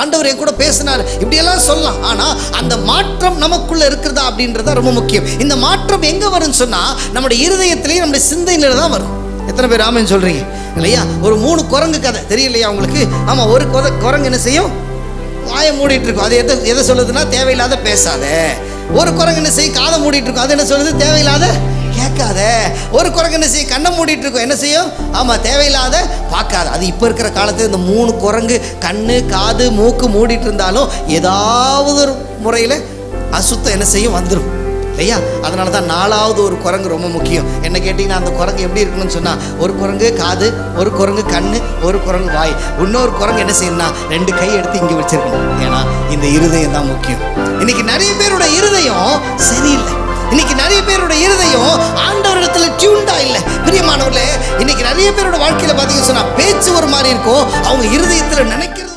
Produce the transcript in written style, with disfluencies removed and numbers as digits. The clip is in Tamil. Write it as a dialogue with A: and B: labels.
A: ஆண்டவர் என் கூட பேசினார், இப்படியெல்லாம் சொல்லலாம். ஆனால் அந்த மாற்றம் நமக்குள்ளே இருக்கிறதா அப்படின்றத ரொம்ப முக்கியம். இந்த மாற்றம் எங்கே வரும்னு சொன்னால் நம்முடைய இருதயத்திலேயே நம்முடைய சிந்தையில தான் வரும். எத்தனை பேர் ஆமென் சொல்கிறீங்க இல்லையா? ஒரு 3 குரங்கு கதை தெரியலையா உங்களுக்கு? ஆமாம், ஒரு குரங்கு என்ன செய்யும்? வாயை மூடிட்டு இருக்கும். அது எதை சொல்லுதுன்னா தேவையில்லாத பேசாத. ஒரு குரங்கு என்ன செய்யும்? காதை மூடிட்டு இருக்கும். அது என்ன சொல்லுது? தேவையில்லாத கேட்காத. ஒரு குரங்கு என்ன செய்யும்? கண்ணை மூடிட்டு இருக்கும். என்ன செய்யும்? ஆமாம், தேவையில்லாத பார்க்காத. அது இப்போ இருக்கிற காலத்தில் இந்த 3 குரங்கு கண்ணு காது மூக்கு மூடிட்டு இருந்தாலும் ஏதாவது ஒரு முறையில் அசுத்தம் என்ன செய்யும்? வந்துடும் இல்லையா? அதனால தான் 4வது ஒரு குரங்கு ரொம்ப முக்கியம். என்ன கேட்டிங்கன்னா அந்த குரங்கு எப்படி இருக்கணும்னு சொன்னால், ஒரு குரங்கு காது, ஒரு குரங்கு கண்ணு, ஒரு குரங்கு வாய், இன்னொரு குரங்கு என்ன செய்யணும்னா 2 கை எடுத்து இங்கே வச்சிருக்கணும். ஏன்னா இந்த இருதயம் தான் முக்கியம். இன்னைக்கு நிறைய பேரோட இருதயம் சரியில்லை. இன்னைக்கு நிறைய பேரோட இருதயம் ஆண்டவரிடத்துல டியூன்டா இல்லை. பிரியமானவர்களே, இன்னைக்கு நிறைய பேரோட வாழ்க்கையில பார்த்தீங்கன்னு சொன்னா பேச்சு ஒரு மாதிரி இருக்கும், அவங்க இருதயத்தில் நினைக்கிறது